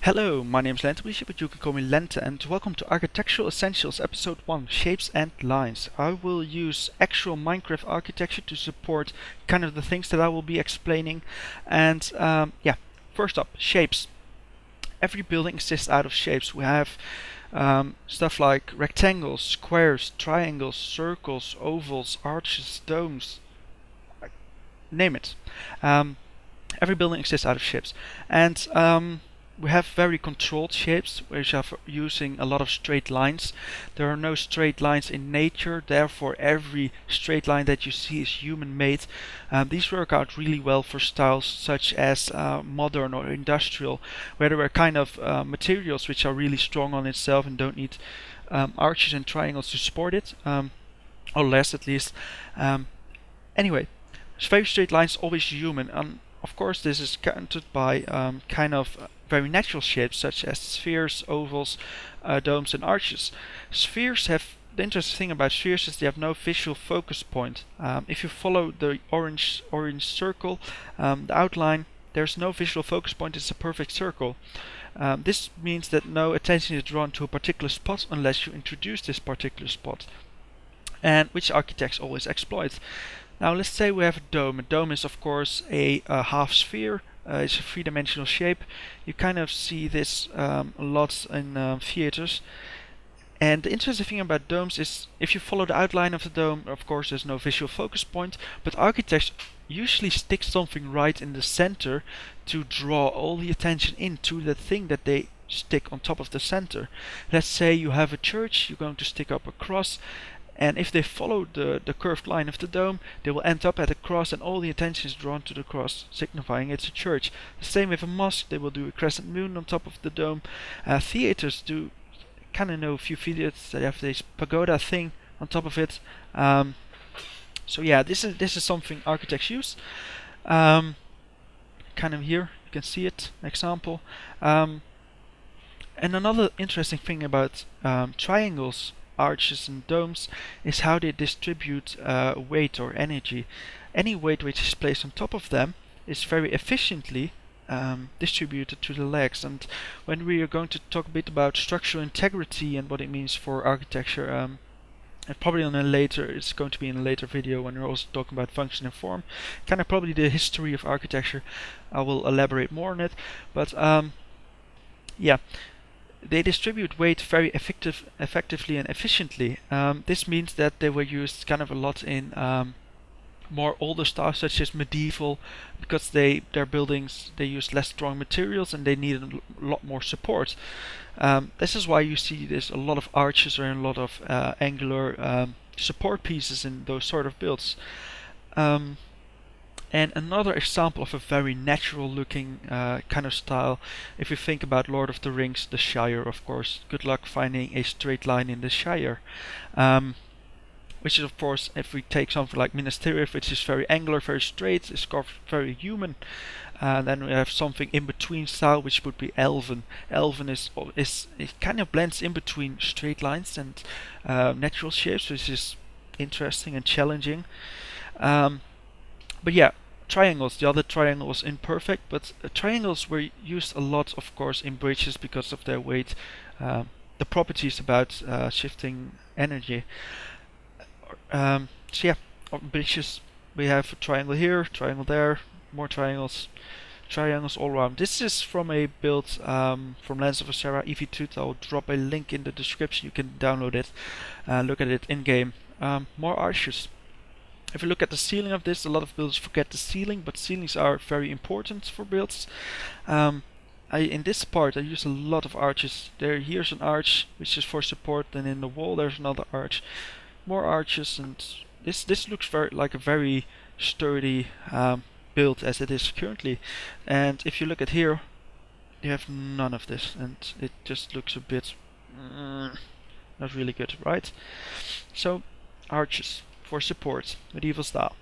Hello, my name is Lente, but you can call me Lente, and welcome to Architectural Essentials Episode 1, Shapes and Lines. I will use actual Minecraft architecture to support kind of the things that I will be explaining. And first up, shapes. Every building exists out of shapes. We have stuff like rectangles, squares, triangles, circles, ovals, arches, domes, name it. Every building exists out of shapes. And we have very controlled shapes, which are using a lot of straight lines. There are no straight lines in nature, therefore every straight line that you see is human-made. These work out really well for styles such as modern or industrial, where there are kind of materials which are really strong on itself and don't need arches and triangles to support it, or less at least. Anyway, very straight lines always human, and of course this is countered by kind of very natural shapes such as spheres, ovals, domes and arches. Spheres have, the interesting thing about spheres is they have no visual focus point. If you follow the orange circle, the outline, there's no visual focus point, it's a perfect circle. This means that no attention is drawn to a particular spot unless you introduce this particular spot, and which architects always exploit. Now let's say we have a dome. A dome is of course a half sphere. It's a three-dimensional shape. You kind of see this a lot in theaters. And the interesting thing about domes is if you follow the outline of the dome, of course there's no visual focus point, but architects usually stick something right in the center to draw all the attention into the thing that they stick on top of the center. Let's say you have a church, you're going to stick up a cross, and if they follow the curved line of the dome, they will end up at a cross and all the attention is drawn to the cross, signifying it's a church. The same with a mosque, they will do a crescent moon on top of the dome. Theaters do, kind of know a few theaters that have this pagoda thing on top of it. So yeah, this is something architects use. Kind of here, you can see it, example. And another interesting thing about triangles, arches and domes is how they distribute weight or energy. Any weight which is placed on top of them is very efficiently distributed to the legs. And when we are going to talk a bit about structural integrity and what it means for architecture, and probably it's going to be in a later video when we're also talking about function and form, kind of probably the history of architecture. I will elaborate more on it, but yeah. They distribute weight very effectively and efficiently. This means that they were used kind of a lot in more older styles such as medieval, because their buildings, they used less strong materials and they needed a lot more support. This is why you see there's a lot of arches or a lot of angular support pieces in those sort of builds. And another example of a very natural looking kind of style, if you think about Lord of the Rings, the Shire, of course, good luck finding a straight line in the Shire. Which is of course, if we take something like Minas Tirith, which is very angular, very straight, is very human. Then we have something in between style, which would be Elven. Elven is it kind of blends in between straight lines and natural shapes, which is interesting and challenging. But yeah, triangles. The other triangle was imperfect, but triangles were used a lot, of course, in bridges because of their weight, the properties about shifting energy. So yeah, on bridges we have a triangle here, triangle there, more triangles all around. This is from a build from Lands of Asera EV2. I'll drop a link in the description. You can download it, look at it in game. More arches. If you look at the ceiling of this, a lot of builders forget the ceiling, but ceilings are very important for builds. In this part I use a lot of arches. Here's an arch which is for support, and in the wall there's another arch. More arches, and this looks like a very sturdy build as it is currently. And if you look at here, you have none of this, and it just looks a bit not really good, right? So arches for support, medieval style.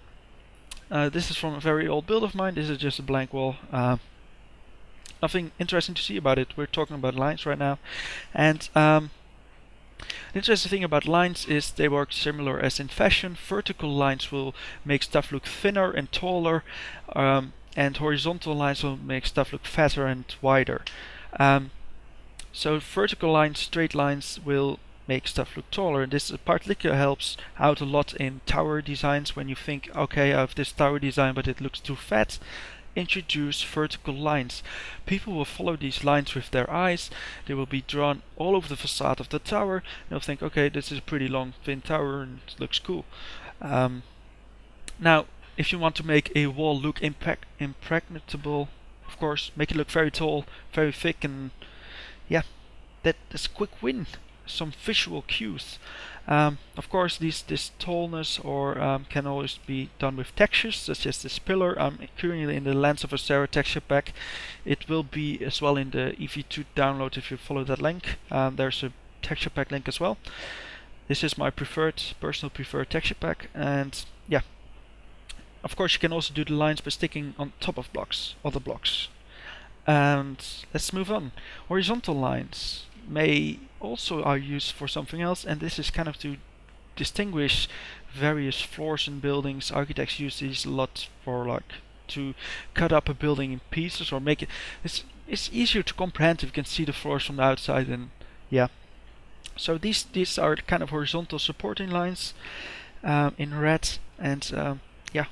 This is from a very old build of mine. This is just a blank wall. Nothing interesting to see about it. We're talking about lines right now. And the interesting thing about lines is they work similar as in fashion. Vertical lines will make stuff look thinner and taller, and horizontal lines will make stuff look fatter and wider. So vertical lines, straight lines will make stuff look taller. This particularly helps out a lot in tower designs when you think, okay, I have this tower design but it looks too fat. Introduce vertical lines. People will follow these lines with their eyes. They will be drawn all over the facade of the tower. They'll think, okay, this is a pretty long thin tower and it looks cool. Now, if you want to make a wall look impregnable, of course, make it look very tall, very thick, and yeah, that's a quick win. Some visual cues. Of course, this tallness can always be done with textures, such as this pillar. I'm currently in the Lens of Astera texture pack. It will be as well in the EV2 download if you follow that link. There's a texture pack link as well. This is my personal preferred texture pack, and yeah. Of course, you can also do the lines by sticking on top of other blocks. And let's move on. Horizontal lines may also are used for something else, and this is kind of to distinguish various floors in buildings. Architects use these a lot for to cut up a building in pieces or make it. It's easier to comprehend if you can see the floors from the outside, and yeah. So these are kind of horizontal supporting lines in red, and yeah.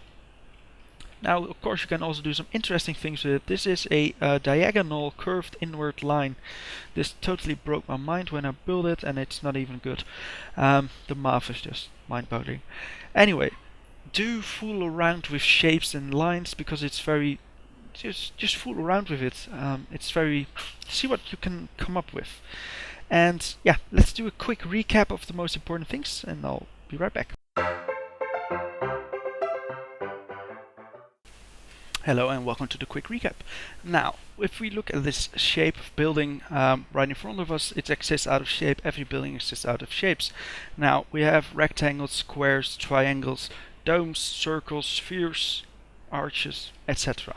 Now, of course, you can also do some interesting things with it. This is a diagonal curved inward line. This totally broke my mind when I built it, and it's not even good. The math is just mind-boggling. Anyway, do fool around with shapes and lines because it's very... Just fool around with it. It's very... See what you can come up with. And yeah, let's do a quick recap of the most important things, and I'll be right back. Hello and welcome to the quick recap. Now, if we look at this shape of building right in front of us, it exists out of shape. Every building exists out of shapes. Now, we have rectangles, squares, triangles, domes, circles, spheres, arches, etc.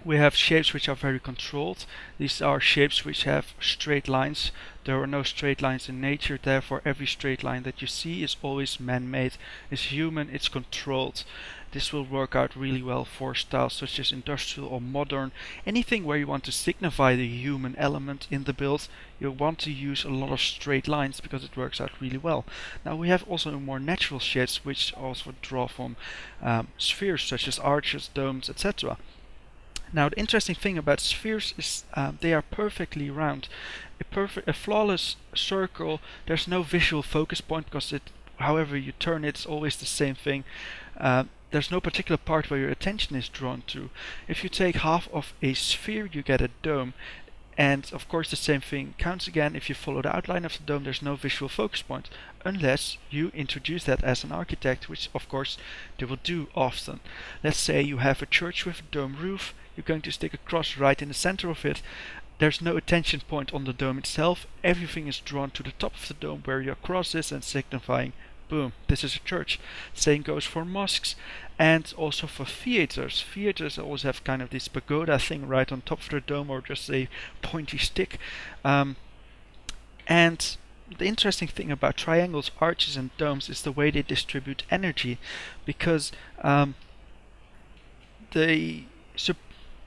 We have shapes which are very controlled. These are shapes which have straight lines. There are no straight lines in nature, therefore every straight line that you see is always man-made. It's human, it's controlled. This will work out really well for styles such as industrial or modern. Anything where you want to signify the human element in the build, you want to use a lot of straight lines because it works out really well. Now we have also more natural shapes which also draw from spheres such as arches, domes, etc. Now the interesting thing about spheres is they are perfectly round. A flawless circle, there's no visual focus point because however you turn it's always the same thing. There's no particular part where your attention is drawn to. If you take half of a sphere, you get a dome. And of course the same thing counts again. If you follow the outline of the dome, there's no visual focus point. Unless you introduce that as an architect, which of course they will do often. Let's say you have a church with a dome roof. You're going to stick a cross right in the center of it. There's no attention point on the dome itself. Everything is drawn to the top of the dome where your cross is and signifying, boom, this is a church. Same goes for mosques and also for theaters. Theaters always have kind of this pagoda thing right on top of the dome or just a pointy stick. And the interesting thing about triangles, arches and domes is the way they distribute energy, because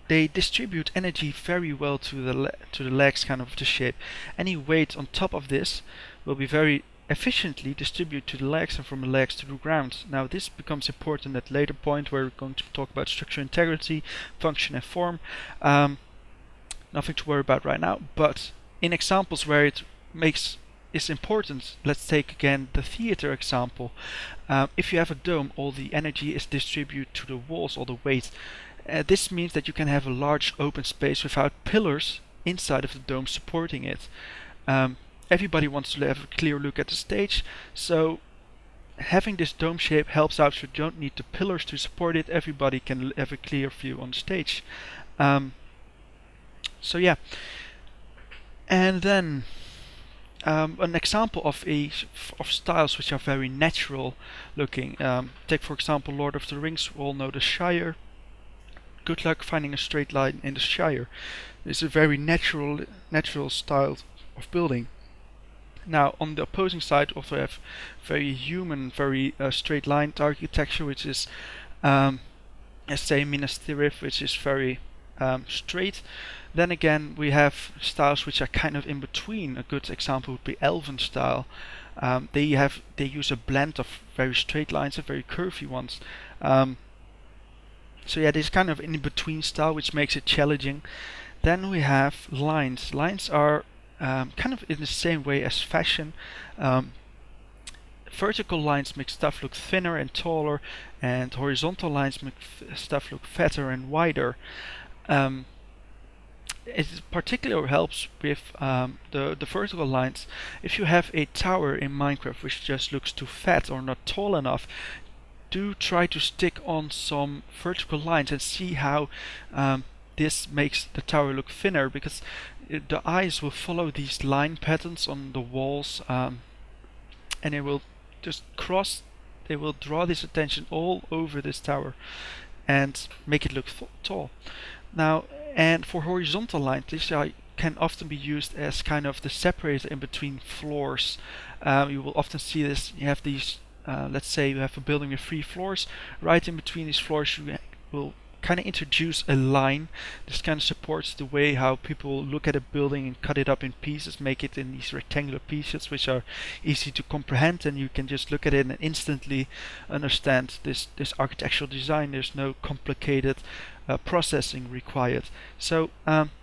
they distribute energy very well to the legs kind of the shape. Any weight on top of this will be very efficiently distribute to the legs and from the legs to the ground. Now this becomes important at a later point where we're going to talk about structure integrity, function and form. Nothing to worry about right now, but in examples where it is important, let's take again the theater example. If you have a dome, all the energy is distributed to the walls, all the weight. This means that you can have a large open space without pillars inside of the dome supporting it. Everybody wants to have a clear look at the stage, so having this dome shape helps out, so you don't need the pillars to support it. Everybody can have a clear view on the stage. So yeah, and then an example of styles which are very natural looking. Take for example Lord of the Rings. We all know the Shire. Good luck finding a straight line in the Shire. It's a very natural style of building. Now on the opposing side also have very human, very straight lined architecture, which is let's say Minas Tirith, which is very straight. Then again, we have styles which are kind of in between. A good example would be Elven style. They use a blend of very straight lines and very curvy ones. So yeah, this kind of in between style, which makes it challenging. Then we have lines. Lines are kind of in the same way as fashion. Vertical lines make stuff look thinner and taller, and horizontal lines make stuff look fatter and wider. It particularly helps with the vertical lines. If you have a tower in Minecraft which just looks too fat or not tall enough, do try to stick on some vertical lines and see how this makes the tower look thinner, because the eyes will follow these line patterns on the walls, and it will just they will draw this attention all over this tower and make it look tall. Now, and for horizontal lines, this can often be used as kind of the separator in between floors. You will often see this. You have these, let's say you have a building with 3 floors. Right in between these floors, you will kind of introduce a line. This kind of supports the way how people look at a building and cut it up in pieces, make it in these rectangular pieces which are easy to comprehend, and you can just look at it and instantly understand this architectural design. There's no complicated processing required. So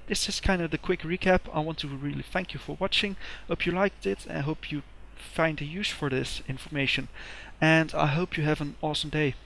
this is kind of the quick recap. I want to really thank you for watching. Hope you liked it, and hope you find a use for this information, and I hope you have an awesome day.